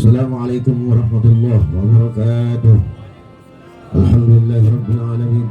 Assalamualaikum warahmatullahi wabarakatuh. Alhamdulillahi rabbil alamin.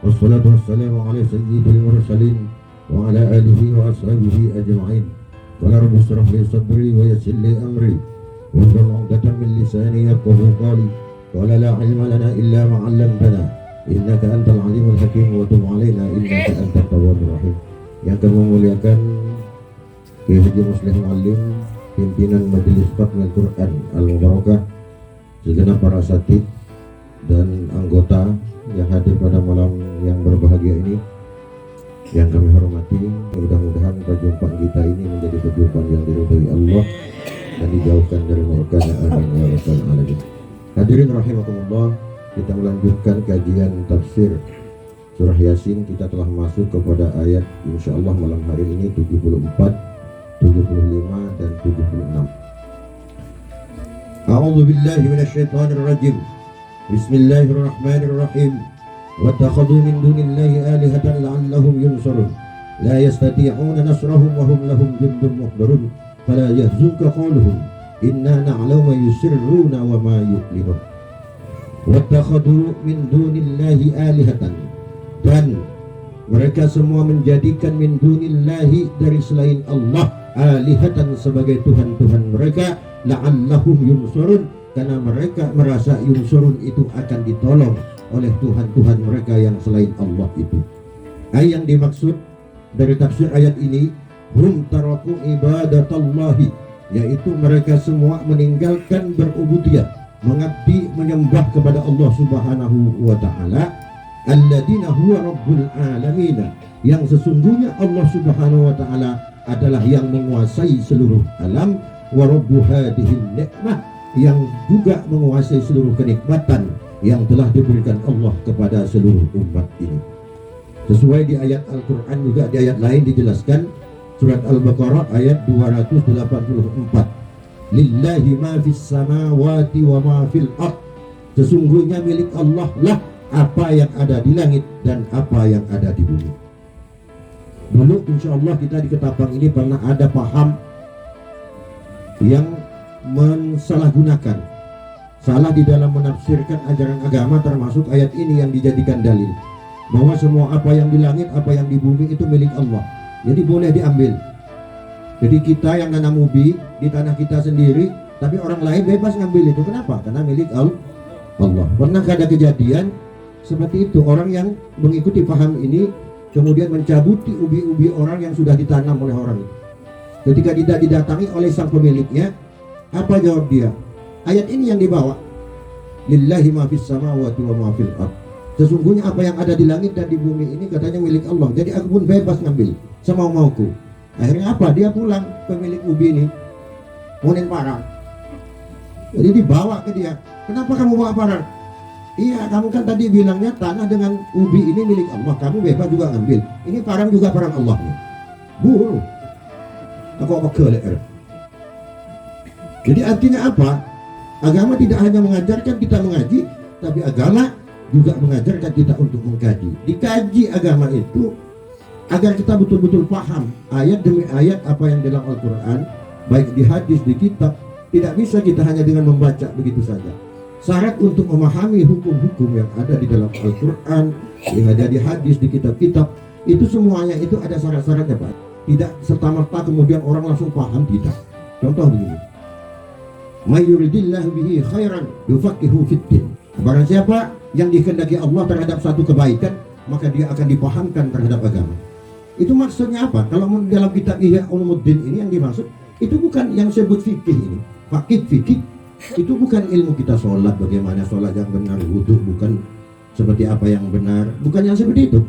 Wassalatu wassalamu ala sayyidil mursalin wa ala alihi wa ashabihi ajma'in. Qala rabbi shrah li sadri wa yassir li amri wahlul 'uqdatam min lisani yafqahu qawli. Qala la ilma lana illa ma 'allamtana innaka antal alimul hakim wa tub 'alaina innaka antat tawwabur rahim. Yang kami muliakan Kiai Haji Muslim Muallim, pimpinan Majelis Khatmil Quran Al-Mubarakah, segenap para asatidz dan anggota yang hadir pada malam yang berbahagia ini yang kami hormati. Mudah-mudahan perjumpaan kita ini menjadi perjumpaan yang diridhai Allah dan dijauhkan dari murka. Amin ya rabbal alamin. Hadirin rahimakumullah, kita melanjutkan kajian tafsir surah Yasin. Kita telah masuk kepada ayat insyaallah malam hari ini 74, 75 dan 76. A'udzu billahi minasyaitonir rajim. Bismillahirrahmanirrahim. Wattakhadhu min dunillahi alihatan la'allahum yunsarun. La yastati'una nasrahum wa hum lahum jundun muhdarun. Fala yahzunka qawluhum. Inna na'lamu ma yusirruna wa ma yu'linun. Wattakhadhu min dunillahi alihatan. Dan mereka semua menjadikan min dunillahi, dari selain Allah, alihatan sebagai Tuhan-Tuhan mereka, la'allahum yunsurun, karena mereka merasa yunsurun itu akan ditolong oleh Tuhan-Tuhan mereka yang selain Allah itu. Ayat yang dimaksud dari tafsir ayat ini, hum taraku ibadatallahi, yaitu mereka semua meninggalkan berubudiyah, mengabdi, menyembah kepada Allah Subhanahu wa ta'ala, alladina huwa rabbul alamin, yang sesungguhnya Allah Subhanahu wa ta'ala adalah yang menguasai seluruh alam, wa rabbu hadihin nikmah, yang juga menguasai seluruh kenikmatan yang telah diberikan Allah kepada seluruh umat ini. Sesuai di ayat Al-Quran juga, di ayat lain dijelaskan, surat Al-Baqarah ayat 284, lillahi ma fis samawati wa ma fil ard, sesungguhnya milik Allah lah apa yang ada di langit dan apa yang ada di bumi. Dulu insya Allah kita di Ketapang ini pernah ada paham yang mensalahgunakan, salah di dalam menafsirkan ajaran agama, termasuk ayat ini yang dijadikan dalil bahwa semua apa yang di langit, apa yang di bumi itu milik Allah, jadi boleh diambil. Jadi kita yang nanam ubi di tanah kita sendiri, tapi orang lain bebas ngambil itu. Kenapa? Karena milik Allah. Pernah ada kejadian seperti itu, orang yang mengikuti paham ini kemudian mencabuti ubi-ubi orang yang sudah ditanam oleh orang itu. Ketika tidak didatangi oleh sang pemiliknya, apa jawab dia? Ayat ini yang dibawa, lillahi ma fis samawati wa ma fil ard, sesungguhnya apa yang ada di langit dan di bumi ini katanya milik Allah, jadi aku pun bebas ngambil semau-mauku. Akhirnya apa? Dia pulang, pemilik ubi ini monen parang. Jadi dibawa ke dia, kenapa kamu bawa parang? Iya, kamu kan tadi bilangnya tanah dengan ubi ini milik Allah, kamu bebas juga ngambil. Ini parang juga parang Allah nih. Buruh. Aku kelek. Jadi artinya apa? Agama tidak hanya mengajarkan kita mengaji, tapi agama juga mengajarkan kita untuk mengkaji. Dikaji agama itu agar kita betul-betul paham ayat demi ayat apa yang dalam Al-Quran, baik di hadis, di kitab. Tidak bisa kita hanya dengan membaca begitu saja. Syarat untuk memahami hukum-hukum yang ada di dalam Al-Quran, yang ada di hadis, di kitab-kitab, itu semuanya itu ada syarat-syaratnya, Pak. Tidak serta-merta kemudian orang langsung paham, tidak. Contoh begini, may yuridillahu bihi khairan yufaqihu fiddin, barang siapa yang dikehendaki Allah terhadap satu kebaikan, maka dia akan dipahamkan terhadap agama. Itu maksudnya apa? Kalau dalam kitab Ihya Ulumuddin ini yang dimaksud, itu bukan yang sebut fikih ini. Fikih itu bukan ilmu kita sholat, bagaimana sholat yang benar, wudhu bukan seperti apa yang benar, bukan yang seperti itu.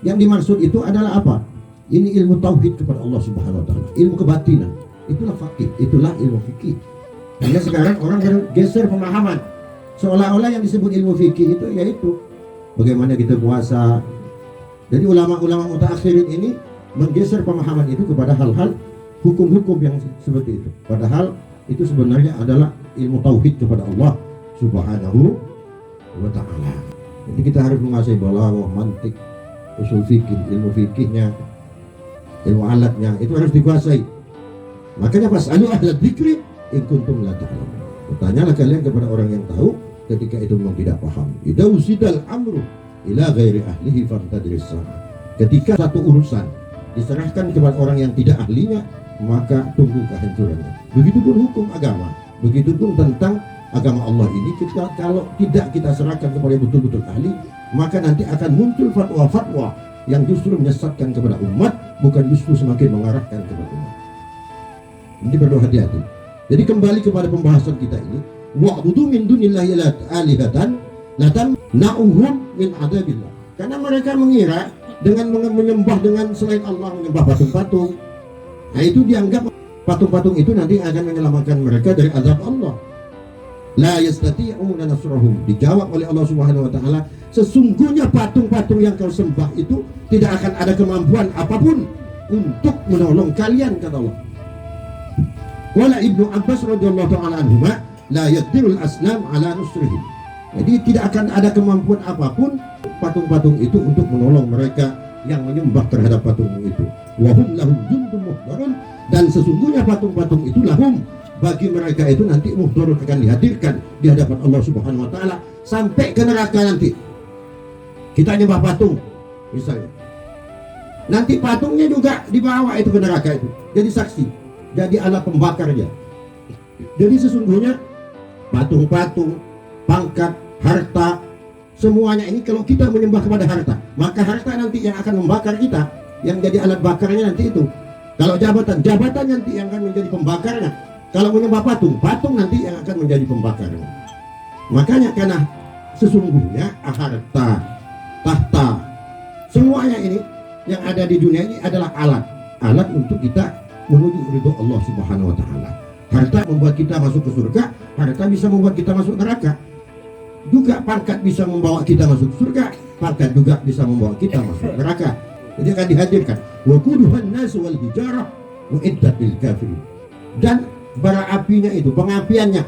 Yang dimaksud itu adalah apa? Ini ilmu tauhid kepada Allah Subhanahu wa ta'ala, ilmu kebatinan. Itulah fakih, itulah ilmu fikih. Hanya sekarang orang bergeser pemahaman, seolah-olah yang disebut ilmu fikih itu yaitu bagaimana kita puasa. Jadi ulama-ulama mutaakhirin ini menggeser pemahaman itu kepada hal-hal hukum-hukum yang seperti itu, padahal itu sebenarnya adalah ilmu tauhid kepada Allah Subhanahu wa ta'ala. Jadi kita harus menguasai balaghah, mantik, usul fikih, ilmu fikihnya, ilmu alatnya itu harus dikuasai. Makanya fasalu ahla dzikri in kuntum la ta'lamun. Bertanyalah kalian kepada orang yang tahu ketika itu memang tidak paham. Idza usidal amru ila ghairi ahlihi fantadris. Ketika satu urusan diserahkan kepada orang yang tidak ahlinya, maka tunggu kehancurannya. Begitupun hukum agama, begitupun tentang agama Allah ini, kalau tidak kita serahkan kepada betul-betul ahli, maka nanti akan muncul fatwa-fatwa yang justru menyesatkan kepada umat, bukan justru semakin mengarahkan kepada umat. Ini perlu hati-hati. Jadi kembali kepada pembahasan kita ini, wa'budu min dunillahi alihatan latam na'uhum min adabillah. Karena mereka mengira dengan menyembah dengan selain Allah, menyembah patung-patung, nah itu dianggap patung-patung itu nanti akan menyelamatkan mereka dari azab Allah. La yastati'una nasrahum. Dijawab oleh Allah Subhanahu wa taala, sesungguhnya patung-patung yang kau sembah itu tidak akan ada kemampuan apapun untuk menolong kalian, kata Allah. Wala Ibnu Abbas radhiyallahu ta'ala anhuma la yaqdirul asnam ala nusrihim. Jadi tidak akan ada kemampuan apapun patung-patung itu untuk menolong mereka yang menyembah terhadap patung itu. Wa hum lahum jundun muhdarun, dan sesungguhnya patung-patung itu lahum, bagi mereka itu nanti muhdarun, akan dihadirkan di hadapan Allah Subhanahu wa taala sampai ke neraka nanti. Kita nyembah patung misalnya, nanti patungnya juga dibawa itu ke neraka itu, jadi saksi, jadi alat pembakarnya. Jadi sesungguhnya patung-patung, pangkat, harta, semuanya ini kalau kita menyembah kepada harta, maka harta nanti yang akan membakar kita, yang jadi alat bakarnya nanti itu. Kalau jabatan, jabatan nanti yang akan menjadi pembakarnya. Kalau menyembah patung, patung nanti yang akan menjadi pembakarnya. Makanya karena sesungguhnya harta, tahta, semuanya ini yang ada di dunia ini adalah alat untuk kita menuju ridho Allah Subhanahu wa taala. Harta membuat kita masuk ke surga, harta bisa membuat kita masuk neraka. Juga pangkat bisa membawa kita masuk surga, pangkat juga bisa membawa kita masuk neraka. Jadi akan dihadirkan wa quduhan nas wal hijarah uiddat lil kafirin. Dan bara apinya itu, pengapiannya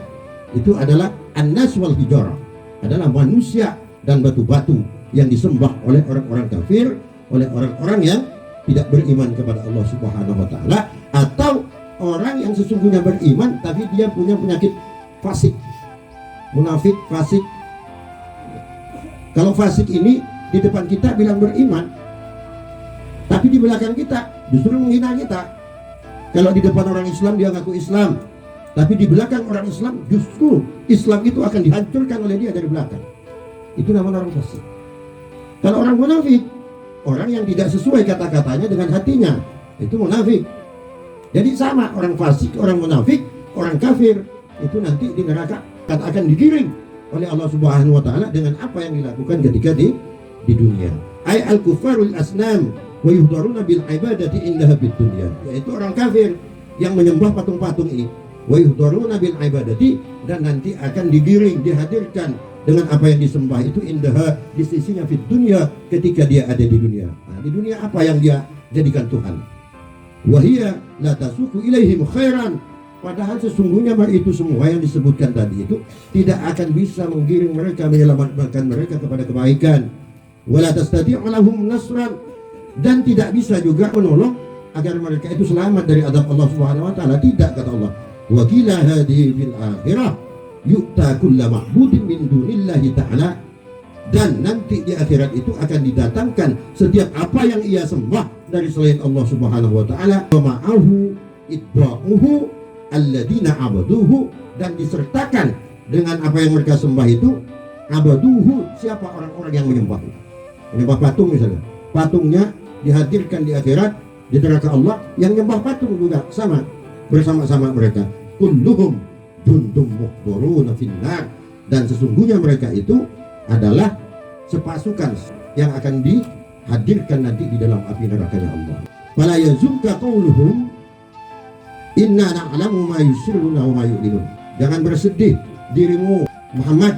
itu adalah an-nas wal hijarah, adalah manusia dan batu-batu yang disembah oleh orang-orang kafir, oleh orang-orang yang tidak beriman kepada Allah Subhanahu wa taala, atau orang yang sesungguhnya beriman tapi dia punya penyakit fasik, munafik, fasik. Kalau fasik ini di depan kita bilang beriman, tapi di belakang kita justru menghina kita. Kalau di depan orang Islam dia ngaku Islam, tapi di belakang orang Islam justru Islam itu akan dihancurkan oleh dia dari belakang. Itu namanya orang fasik. Kalau orang munafik, orang yang tidak sesuai kata-katanya dengan hatinya, itu munafik. Jadi sama, orang fasik, orang munafik, orang kafir itu nanti di neraka akan digiring oleh Allah Subhanahu wa taala dengan apa yang dilakukan ketika di dunia. Ay al-kufarul asnam wa yuhdaruna bil ibadati indaha bid dunya. Yaitu orang kafir yang menyembah patung-patung ini. Wa yuhdaruna bil ibadati, dan nanti akan digiring, dihadirkan dengan apa yang disembah itu indaha, di sisinya fid dunya, ketika dia ada di dunia. Nah, di dunia apa yang dia jadikan Tuhan? Wa hiya la tasuku ilaihim khairan. Padahal sesungguhnya itu semua yang disebutkan tadi itu tidak akan bisa menggiring mereka, menyelamatkan mereka kepada kebaikan. Wala tastati'u lahum nasran, dan tidak bisa juga menolong agar mereka itu selamat dari azab Allah Subhanahu wa taala. Tidak, kata Allah. Wa qila hadhihi fil akhirah yu'ta kullu ma'budin min dunillahi ta'ala, dan nanti di akhirat itu akan didatangkan setiap apa yang ia sembah dari selain Allah Subhanahu wa taala, wa ma'ahu itba'uhu alladzina abaduhu, dan disertakan dengan apa yang mereka sembah itu abaduhu, siapa orang-orang yang menyembah patung misalnya, patungnya dihadirkan di akhirat di neraka Allah, yang menyembah patung juga sama, bersama-sama mereka. Kulluhum jundum muhdharuna finnar, dan sesungguhnya mereka itu adalah sepasukan yang akan dihadirkan nanti di dalam api nerakanya Allah. Fala yazunka qauluhum inna na'lamu ma yusirruna wa ma yu'linun. Jangan bersedih dirimu Muhammad,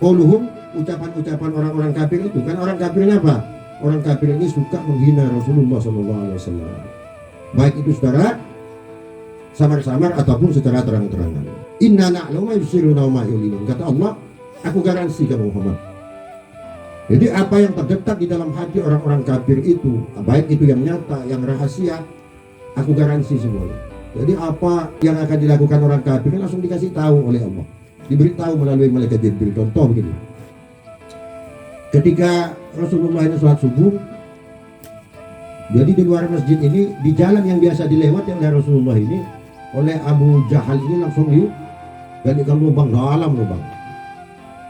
qauluhum, ucapan-ucapan orang-orang kafir itu. Kan orang kafir ini apa? Orang kafir ini suka menghina Rasulullah SAW, baik itu secara samar-samar ataupun secara terang-terangan. Inna na'lamu ma yusirruna wa ma yu'linun. Kata Allah, aku garansi kamu Muhammad. Jadi apa yang terdetak di dalam hati orang-orang kafir itu, baik itu yang nyata, yang rahasia, aku garansi semuanya. Jadi apa yang akan dilakukan orang kafir langsung dikasih tahu oleh Allah, diberitahu melalui malaikat Jibril. Contoh begini, ketika Rasulullah ini sholat subuh, jadi di luar masjid ini, di jalan yang biasa dilewati oleh Rasulullah ini, oleh Abu Jahal ini langsung digalikan lubang, dalam lubang.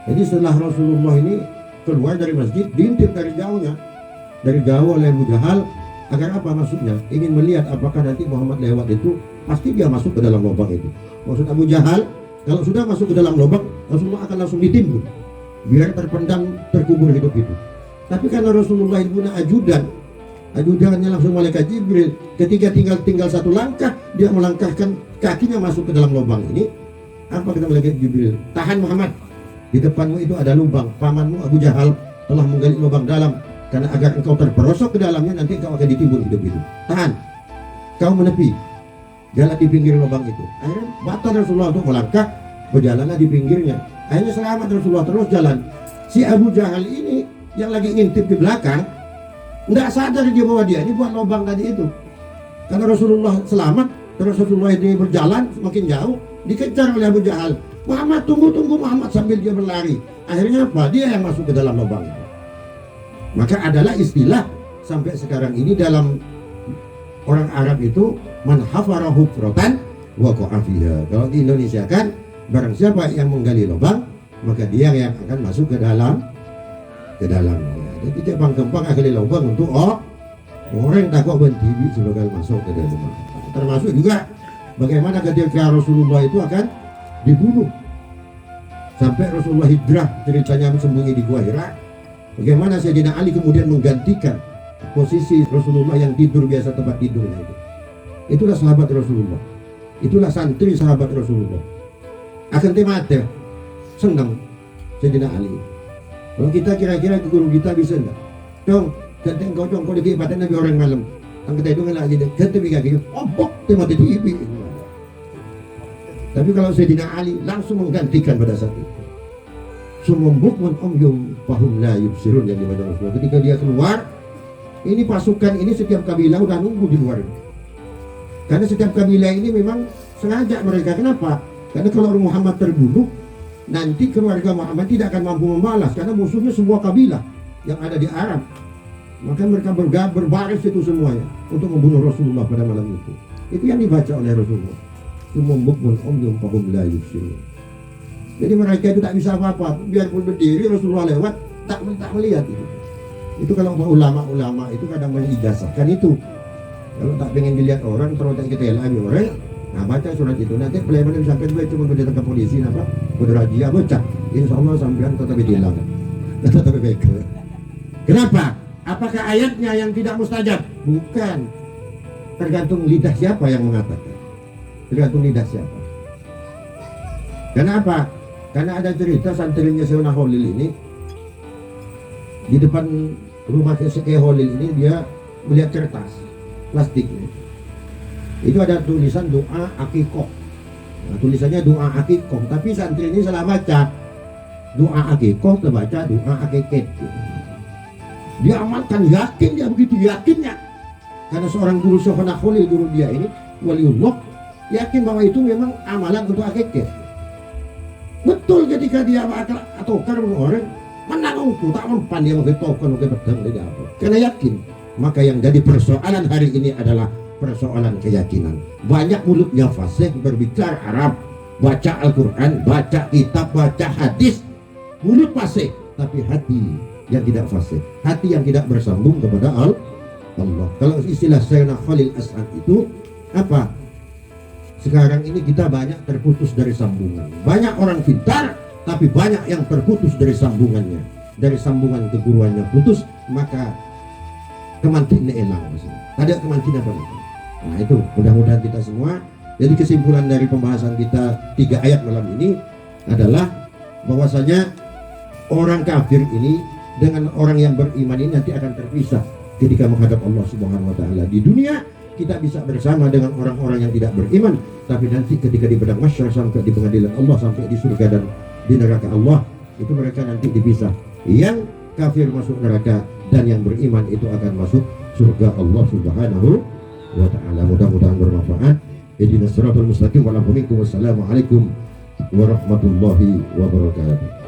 Jadi setelah Rasulullah ini keluar dari masjid, diintip dari jauh oleh Abu Jahal. Agar apa maksudnya? Ingin melihat apakah nanti Muhammad lewat itu, pasti dia masuk ke dalam lubang itu. Maksud Abu Jahal, kalau sudah masuk ke dalam lubang, Rasulullah akan langsung ditimbun, biar terpendam, terkubur hidup itu. Tapi karena Rasulullah itu punya ajudannya langsung malaikat Jibril, ketika tinggal satu langkah, dia melangkahkan kakinya masuk ke dalam lubang ini. Apa kata malaikat Jibril? Tahan Muhammad, di depanmu itu ada lubang, pamanmu Abu Jahal telah menggali lubang dalam, karena agar engkau terperosok ke dalamnya, nanti engkau akan ditimbun hidup itu. Tahan, kau menepi, jalan di pinggir lubang itu. Akhirnya batal Rasulullah untuk melangkah, berjalanlah di pinggirnya. Akhirnya selamat Rasulullah, terus jalan. Si Abu Jahal ini yang lagi ngintip di belakang, tidak sadar dia bahwa dia ini buat lubang tadi itu. Karena Rasulullah selamat, terus Rasulullah ini berjalan semakin jauh, dikejar oleh Abu Jahal. Muhammad, tunggu Muhammad, sambil dia berlari. Akhirnya apa? Dia yang masuk ke dalam lubang. Maka adalah istilah sampai sekarang ini dalam orang Arab itu, man hafara hufratan waqa'a fiha. Kalau di Indonesia kan, barang siapa yang menggali lubang, maka dia yang akan masuk ke dalam. Jadi Jepang kempang gali lubang untuk orang takut bentibi sebagai masuk ke dalam lubang. Termasuk juga bagaimana ketika Rasulullah itu akan dibunuh, sampai Rasulullah hijrah, ceritanya sembunyi di Gua Hira. Bagaimana Sayyidina Ali kemudian menggantikan posisi Rasulullah yang tidur biasa tempat tidurnya itu. Itulah sahabat Rasulullah, itulah santri sahabat Rasulullah. Akan temate senang Sayyidina Ali. Kalau kita kira-kira ke guru kita bisa enggak? Dong, ganti engkau dong, kau dikipatan Nabi orang malam. Ang kita itu lagi deh, ganti bikaki, obok temate di ibi. Tapi kalau Sayyidina Ali langsung menggantikan pada saat itu. Sumumbukun omyum fahum la yubsirun, yang dibaca Rasulullah. Ketika dia keluar, ini pasukan ini setiap kabilah udah nunggu di luar. Karena setiap kabilah ini memang sengaja mereka. Kenapa? Karena kalau Muhammad terbunuh, nanti keluarga Muhammad tidak akan mampu membalas, karena musuhnya semua kabilah yang ada di Arab. Maka mereka berbaris itu semuanya untuk membunuh Rasulullah pada malam itu. Itu yang dibaca oleh Rasulullah. Sumumbukun omyum fahum la yubsirun. Jadi mereka itu tak bisa apa-apa, biarpun berdiri Rasulullah lewat tak melihat itu. Itu kalau ulama itu kadang mengijazahkan itu. Kalau tak pengen dilihat orang, terus tak kita lagi orang, nah baca surat itu. Nanti pelayanan sampai dia cuma ke polisi, apa? Berajia baca. Insya Allah sampean tetap dihilang, tetap baik. Kenapa? Apakah ayatnya yang tidak mustajab? Bukan. Tergantung lidah siapa yang mengatakan. Tergantung lidah siapa. Kenapa? Karena ada cerita santrinya Sayyidina Khalil ini, di depan rumah Sayyidina Khalil ini dia melihat kertas plastik ini. Itu ada tulisan doa akikoh. Nah, tulisannya doa akikoh, tapi santri ini salah baca. Doa akikoh terbaca doa akiket. Dia amalkan, yakin, dia begitu yakinnya. Karena seorang guru Sayyidina Khalil, guru dia ini waliullah, yakin bahwa itu memang amalan untuk akiket. Betul, ketika dia atau orang menang itu tak mempan dia mengetokkan ke pedang dia apa. Karena yakin. Maka yang jadi persoalan hari ini adalah persoalan keyakinan. Banyak mulutnya fasih berbicara Arab, baca Al-Quran, baca kitab, baca hadis, mulut fasih, tapi hati yang tidak fasih, hati yang tidak bersambung kepada Allah. Kalau istilah Sayyidina Khalil As'ad itu apa? Sekarang ini kita banyak terputus dari sambungan. Banyak orang pintar, tapi banyak yang terputus dari sambungannya. Dari sambungan keguruannya putus, maka kemantinnya hilang. Ada kemantin apa? Nah itu, mudah-mudahan kita semua. Jadi kesimpulan dari pembahasan kita 3 ayat malam ini adalah bahwasanya orang kafir ini dengan orang yang beriman ini nanti akan terpisah ketika menghadap Allah Subhanahu wa taala. Di dunia kita bisa bersama dengan orang-orang yang tidak beriman, tapi nanti ketika di padang mahsyar sampai di pengadilan Allah, sampai di surga dan di neraka Allah, itu mereka nanti dipisah. Yang kafir masuk neraka dan yang beriman itu akan masuk surga Allah Subhanahu wa taala. Mudah-mudahan bermanfaat. ihdinas siratal mustaqim wa la minkum. Wassalamualaikum warahmatullahi wabarakatuh.